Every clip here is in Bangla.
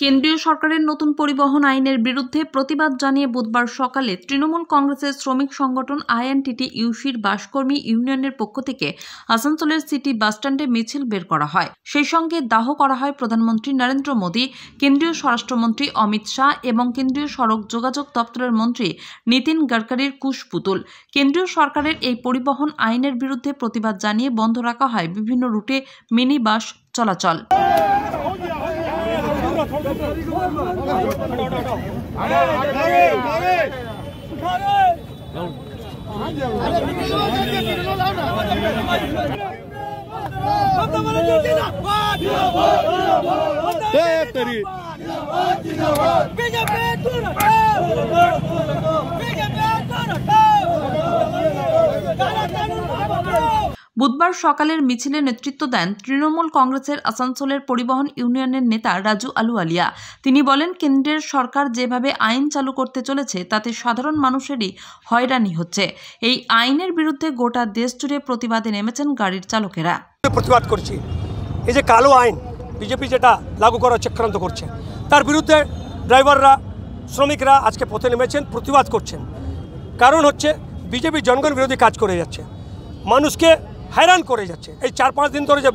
কেন্দ্রীয় সরকারের নতুন পরিবহন আইনের বিরুদ্ধে প্রতিবাদ জানিয়ে বুধবার সকালে তৃণমূল কংগ্রেসের শ্রমিক সংগঠন আইএনটিটি ইউসির বাসকর্মী ইউনিয়নের পক্ষ থেকে আসানসোলের সিটি বাসস্ট্যান্ডে মিছিল বের করা হয়। সেই সঙ্গে দাহ করা হয় প্রধানমন্ত্রী নরেন্দ্র মোদী, কেন্দ্রীয় স্বরাষ্ট্রমন্ত্রী অমিত শাহ এবং কেন্দ্রীয় সড়ক যোগাযোগ দপ্তরের মন্ত্রী নীতিন গডকারির কুশপুতুল। কেন্দ্রীয় সরকারের এই পরিবহন আইনের বিরুদ্ধে প্রতিবাদ জানিয়ে বন্ধ রাখা হয় বিভিন্ন রুটে মিনি বাস চলাচল। বুধবার সকালের মিছিলে নেতৃত্ব দেন তৃণমূল কংগ্রেসের আসানসোলের পরিবহন ইউনিয়নের নেতা রাজু আলুওয়ালিয়া। তিনি বলেন, কেন্দ্রের সরকার যেভাবে আইন চালু করতে চলেছে তাতে সাধারণ মানুষেরই হয়রানি হচ্ছে। এই আইনের বিরুদ্ধে গোটা দেশ জুড়ে প্রতিবাদে নেমেছেন গাড়ির চালকেরা। প্রতিবাদ করছি, এই যে কালো আইন বিজেপি যেটা লাগু করার চক্রান্ত করছে তার বিরুদ্ধে ড্রাইভাররা, শ্রমিকরা আজকে পথে নেমেছেন, প্রতিবাদ করছেন। কারণ হচ্ছে বিজেপি জনগণ বিরোধী কাজ করে যাচ্ছে, মানুষকে हैरान করে যাচ্ছে। এই 4-5 দিন ধরে যে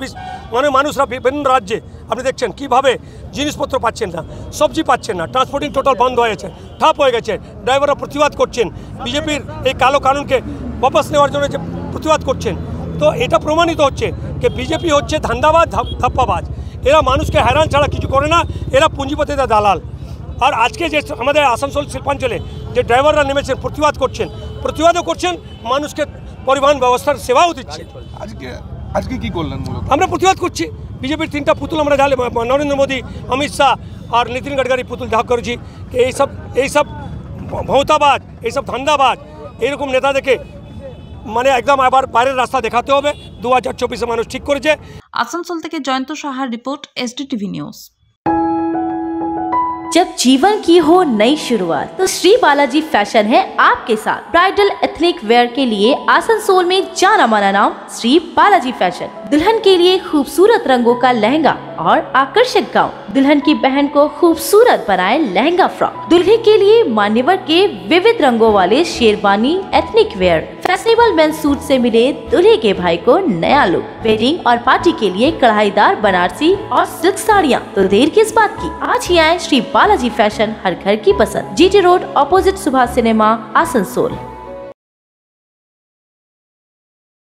মানুষরা বিভিন্ন রাজ্যে আপনি দেখছেন কীভাবে জিনিসপত্র পাচ্ছেন না, সবজি পাচ্ছেন না, ট্রান্সপোর্টিং টোটাল বন্ধ হয়েছে, ঠাপ হয়ে গেছে। ড্রাইভাররা প্রতিবাদ করছেন, বিজেপির এই কালো কানুনকে বাপস নেওয়ার জন্য যে প্রতিবাদ করছেন। তো এটা প্রমাণিত হচ্ছে যে বিজেপি হচ্ছে ধান্দাবাজ, ধাপ্পাবাজ। এরা মানুষকে हैरान ছাড়া কিছু করে না, এরা পুঁজিপতিদের দালাল। আর আজকে যে আমাদের আসানসোল শিল্পাঞ্চলে যে ড্রাইভাররা নেমেছেন, প্রতিবাদও করছেন, মানুষকে পরিবহন ব্যবস্থার সেবাও দিচ্ছে। আজকে কি করলেন? আমরা প্রতিবাদ করছি। বিজেপির 3টা পুতুল আমরা ঢালে, নরেন্দ্র মোদী, অমিত শাহ আর নীতিন গডকারি পুতুল দাহ করেছি। এইসব ভৌতাবাজ, এইসব ধান্দাবাজ, এইরকম নেতাদেরকে মানে একদম আবার বাইরের রাস্তা দেখাতে হবে। 2024 মানুষ ঠিক করেছে। আসানসোল থেকে জয়ন্ত সাহার রিপোর্ট, SDTV নিউজ। जब जीवन की हो नई शुरुआत तो श्री बालाजी फैशन है आपके साथ। ब्राइडल एथनिक वेयर के लिए आसनसोल में जाना माना नाम श्री बालाजी फैशन। दुल्हन के लिए खूबसूरत रंगों का लहंगा और आकर्षक गाउन, दुल्हन की बहन को खूबसूरत बनाए लहंगा फ्रॉक, दुल्हे के लिए मान्यवर के विविध रंगों वाले sherwani ethnic wear, fashionable men's suit से मिले दुल्हे के भाई को नया लुक, वेडिंग और पार्टी के लिए कढ़ाईदार बनारसी और सिल्क साड़ियाँ। तो देर किस बात की, आज ही आए श्री बालाजी फैशन, हर घर की पसंद। GT road, opposite Subhash cinema, Asansol.